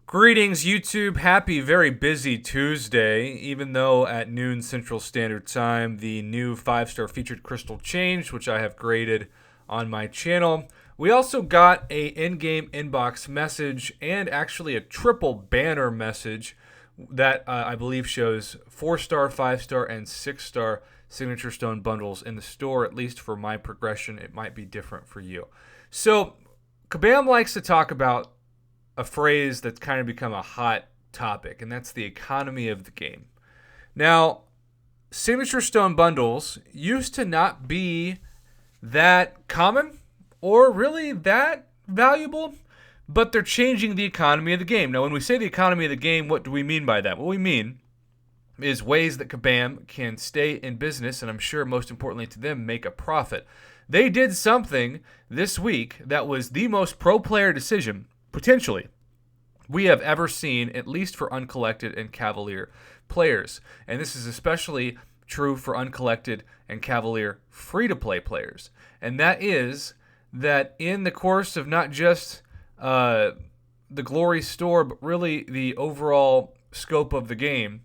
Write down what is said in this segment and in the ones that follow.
Greetings, YouTube. Happy, very busy Tuesday. Even though at noon Central Standard Time, the new 5-star featured crystal changed, which I have graded on my channel. We also got a in-game inbox message and actually a triple banner message that I believe shows 4-star, 5-star, and 6-star signature stone bundles in the store, at least for my progression. It might be different for you. So, Kabam likes to talk about a phrase that's kind of become a hot topic, and that's the economy of the game. Now, signature stone bundles used to not be that common or really that valuable, but they're changing the economy of the game. Now, when we say the economy of the game, what do we mean by that? What we mean is ways that Kabam can stay in business, and I'm sure most importantly to them, make a profit. They did something this week that was the most pro player decision, potentially, we have ever seen, at least for uncollected and Cavalier players. And this is especially true for uncollected and Cavalier free-to-play players. And that is that in the course of not just the Glory store, but really the overall scope of the game,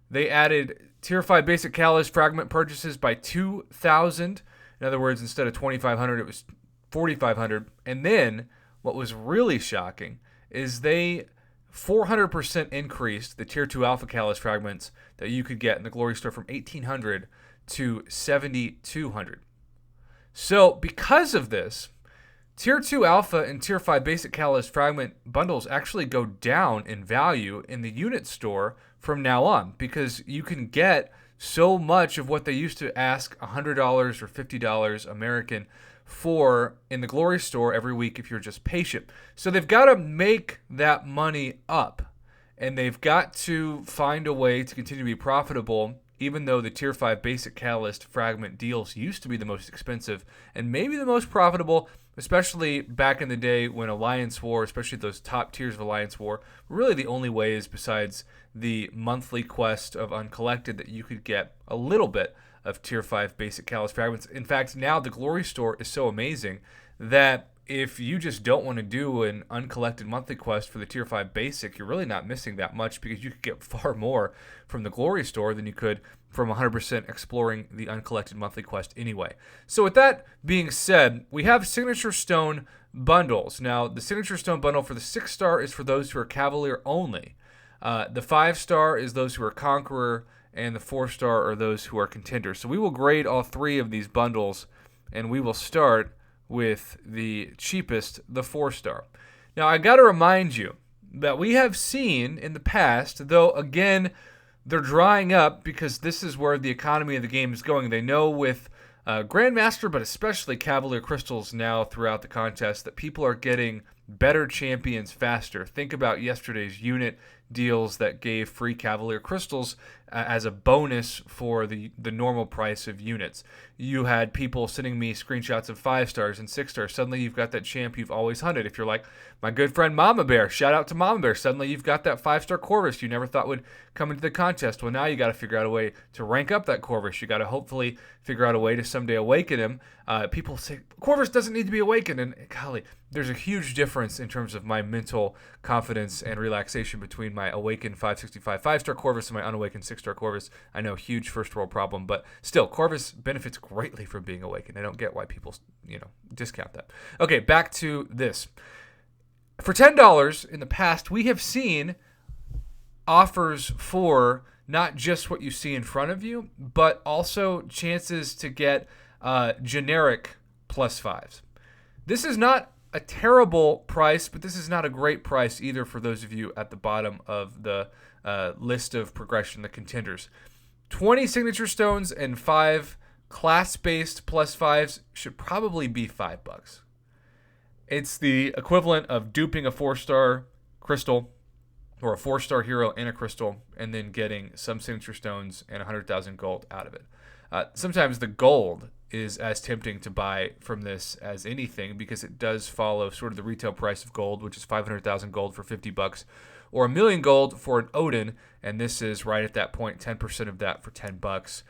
they added Tier 5 Basic Catalyst fragment purchases by 2,000. In other words, instead of 2,500, it was 4,500. And then, what was really shocking is they 400% increased the Tier 2 Alpha Catalyst fragments that you could get in the Glory store from 1,800 to 7,200. So, because of this, Tier 2 Alpha and Tier 5 Basic Catalyst fragment bundles actually go down in value in the unit store from now on, because you can get so much of what they used to ask $100 or $50 American for in the Glory store every week if you're just patient. So they've got to make that money up, and they've got to find a way to continue to be profitable, even though the Tier 5 Basic Catalyst fragment deals used to be the most expensive and maybe the most profitable, especially back in the day when Alliance War, especially those top tiers of Alliance War, really the only ways besides the monthly quest of Uncollected that you could get a little bit of Tier 5 Basic Catalyst fragments. In fact, now the Glory store is so amazing that if you just don't want to do an uncollected monthly quest for the Tier 5 Basic, you're really not missing that much, because you could get far more from the Glory store than you could from 100% exploring the uncollected monthly quest anyway. So with that being said, we have Signature Stone bundles. Now, the Signature Stone bundle for the 6-star is for those who are Cavalier only. The 5-star is those who are Conqueror, and the 4-star are those who are Contenders. So we will grade all three of these bundles, and we will start with the cheapest, the 4-star. Now, I got to remind you that we have seen in the past, though again, they're drying up because this is where the economy of the game is going. They know with Grandmaster, but especially Cavalier Crystals now throughout the contest, that people are getting better champions faster. Think about yesterday's unit deals that gave free Cavalier Crystals as a bonus for the normal price of units. You had people sending me screenshots of 5-stars and 6-stars. Suddenly you've got that champ you've always hunted. If you're like my good friend Mama Bear, shout out to Mama Bear. Suddenly you've got that 5-star Corvus you never thought would come into the contest. Well, now you got to figure out a way to rank up that Corvus. You got to hopefully figure out a way to someday awaken him. People say Corvus doesn't need to be awakened, and golly, there's a huge difference in terms of my mental confidence and relaxation between my awakened 565 5-star Corvus and my unawakened 6-star Corvus. I know, huge first world problem, but still, Corvus benefits greatly from being awakened. I don't get why people, discount that. Okay, back to this. For $10 in the past, we have seen offers for not just what you see in front of you, but also chances to get generic +5s. This is not a terrible price, but this is not a great price either for those of you at the bottom of the list of progression, the contenders. 20 signature stones and 5 class-based +5s should probably be $5. It's the equivalent of duping a 4-star crystal or a 4-star hero and a crystal, and then getting some signature stones and 100,000 gold out of it. Sometimes the gold is as tempting to buy from this as anything, because it does follow sort of the retail price of gold, which is 500,000 gold for $50, or 1,000,000 gold for an Odin, and this is right at that point, 10% of that for $10.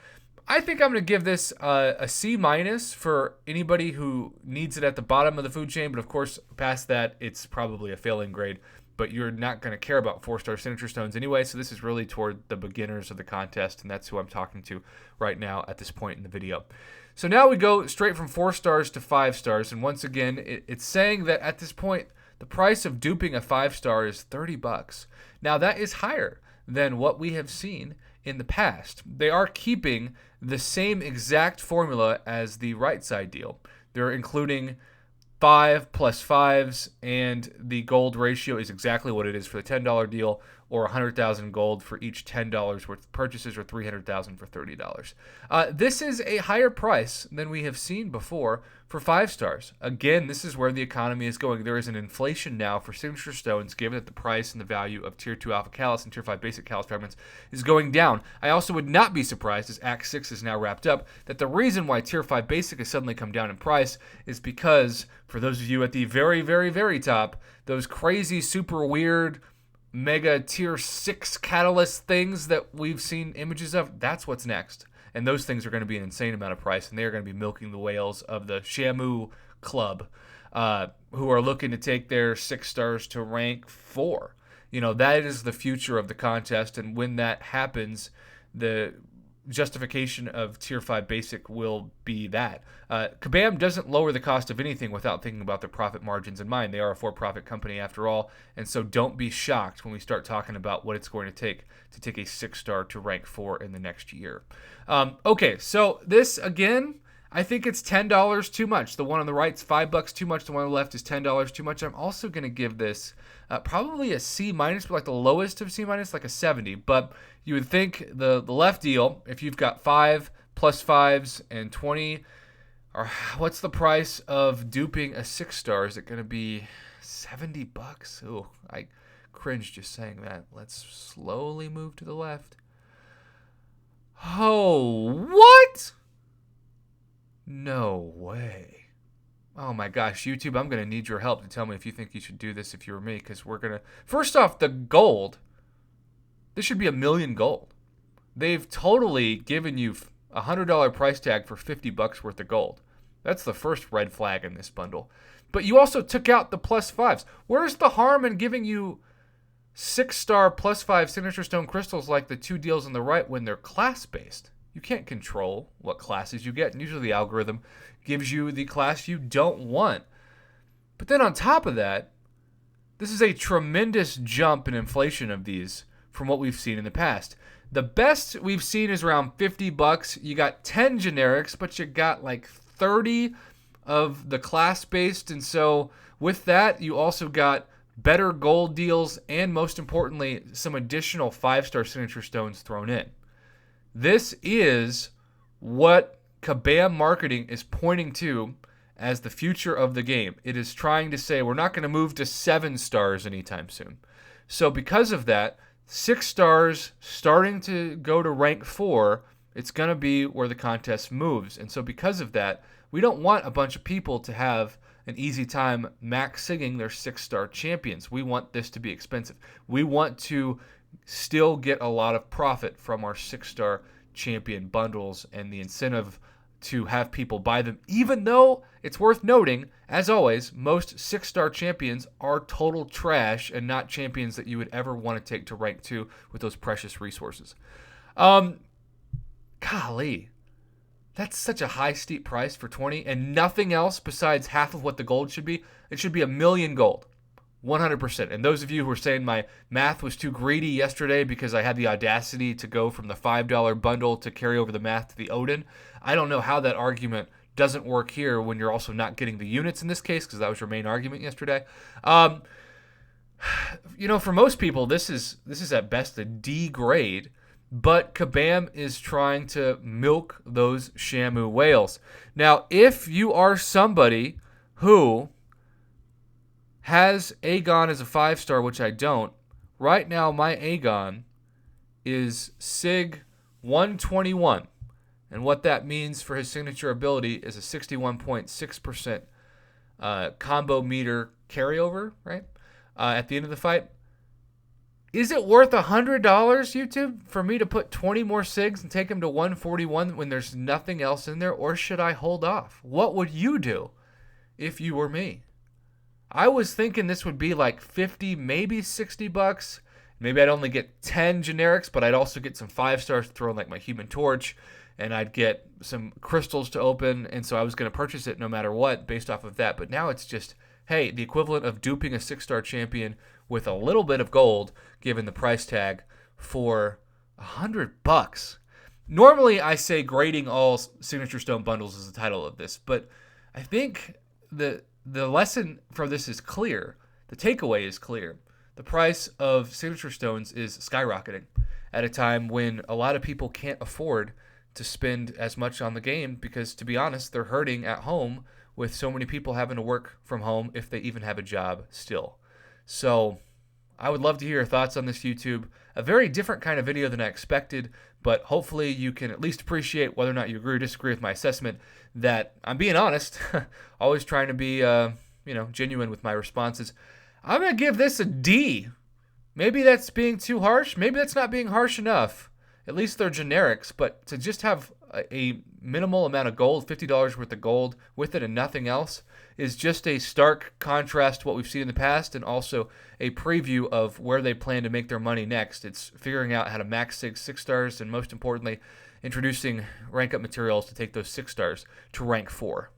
I think I'm going to give this a C minus for anybody who needs it at the bottom of the food chain. But of course, past that, it's probably a failing grade. But you're not going to care about 4-star signature stones anyway. So this is really toward the beginners of the contest. And that's who I'm talking to right now at this point in the video. So now we go straight from 4 stars to 5 stars. And once again, it's saying that at this point, the price of duping a 5-star is $30. Now that is higher than what we have seen in the past. They are keeping the same exact formula as the right side deal. They're including 5 plus 5s, and the gold ratio is exactly what it is for the $10 deal, or 100,000 gold for each $10 worth of purchases, or 300,000 for $30. This is a higher price than we have seen before for 5 stars. Again, this is where the economy is going. There is an inflation now for signature stones, given that the price and the value of Tier 2 Alpha Callus and Tier 5 Basic Callus fragments is going down. I also would not be surprised, as Act 6 is now wrapped up, that the reason why Tier 5 Basic has suddenly come down in price is because, for those of you at the very, very, very top, those crazy, super weird, mega Tier 6 catalyst things that we've seen images of, that's what's next. And those things are going to be an insane amount of price, and they're going to be milking the whales of the Shamu Club, who are looking to take their 6 stars to rank 4. You know, that is the future of the contest, and when that happens, the justification of Tier 5 Basic will be that. Kabam doesn't lower the cost of anything without thinking about their profit margins in mind. They are a for-profit company after all, and so don't be shocked when we start talking about what it's going to take a 6-star to rank 4 in the next year. Okay, so this, again, I think it's $10 too much. The one on the right is $5 too much. The one on the left is $10 too much. I'm also going to give this probably a C minus, but like the lowest of C minus, like a 70. But you would think the left deal, if you've got 5 plus 5s and 20, or what's the price of duping a 6-star? Is it going to be $70? Ooh, I cringe just saying that. Let's slowly move to the left. Oh, what? No way. Oh my gosh, YouTube, I'm going to need your help to tell me if you think you should do this if you were me, because we're going to... First off, the gold. This should be $1 million gold. They've totally given you a $100 price tag for $50 worth of gold. That's the first red flag in this bundle. But you also took out the plus 5s. Where's the harm in giving you 6-star plus 5 signature stone crystals like the 2 deals on the right when they're class-based? You can't control what classes you get, and usually the algorithm gives you the class you don't want. But then on top of that, this is a tremendous jump in inflation of these from what we've seen in the past. The best we've seen is around $50. You got 10 generics, but you got like 30 of the class-based, and so with that, you also got better gold deals and, most importantly, some additional 5-star signature stones thrown in. This is what Kabam marketing is pointing to as the future of the game. It is trying to say we're not going to move to 7 stars anytime soon. So because of that, 6 stars starting to go to rank 4, it's going to be where the contest moves. And so because of that, we don't want a bunch of people to have an easy time maxing their 6-star champions. We want this to be expensive. We want to still get a lot of profit from our 6-star champion bundles and the incentive to have people buy them, even though it's worth noting, as always, most 6-star champions are total trash and not champions that you would ever want to take to rank 2 with those precious resources. Golly, that's such a high, steep price for 20 and nothing else besides half of what the gold should be. It should be $1 million gold. 100%. And those of you who were saying my math was too greedy yesterday because I had the audacity to go from the $5 bundle to carry over the math to the Odin, I don't know how that argument doesn't work here when you're also not getting the units in this case, because that was your main argument yesterday. For most people, this is at best a D grade, but Kabam is trying to milk those Shamu whales. Now, if you are somebody who has Aegon as a 5-star, which I don't, right now my Aegon is Sig 121. And what that means for his signature ability is a 61.6% combo meter carryover, right? At the end of the fight. Is it worth $100, YouTube, for me to put 20 more SIGs and take them to 141 when there's nothing else in there, or should I hold off? What would you do if you were me? I was thinking this would be like 50, maybe $60. Maybe I'd only get 10 generics, but I'd also get some 5-stars to throw in like my Human Torch, and I'd get some crystals to open, and so I was going to purchase it no matter what based off of that. But now it's just, hey, the equivalent of duping a 6-star champion with a little bit of gold, given the price tag, for $100. Normally, I say grading all Signature Stone bundles is the title of this, but I think the lesson from this is clear. The takeaway is clear. The price of Signature Stones is skyrocketing at a time when a lot of people can't afford to spend as much on the game because, to be honest, they're hurting at home with so many people having to work from home if they even have a job still. So I would love to hear your thoughts on this, YouTube. A very different kind of video than I expected, but hopefully you can at least appreciate whether or not you agree or disagree with my assessment that I'm being honest, always trying to be genuine with my responses. I'm going to give this a D. Maybe that's being too harsh. Maybe that's not being harsh enough. At least they're generics, but to just have a minimal amount of gold, $50 worth of gold with it and nothing else, is just a stark contrast to what we've seen in the past, and also a preview of where they plan to make their money next. It's figuring out how to max 6 stars, and most importantly, introducing rank up materials to take those 6 stars to rank 4.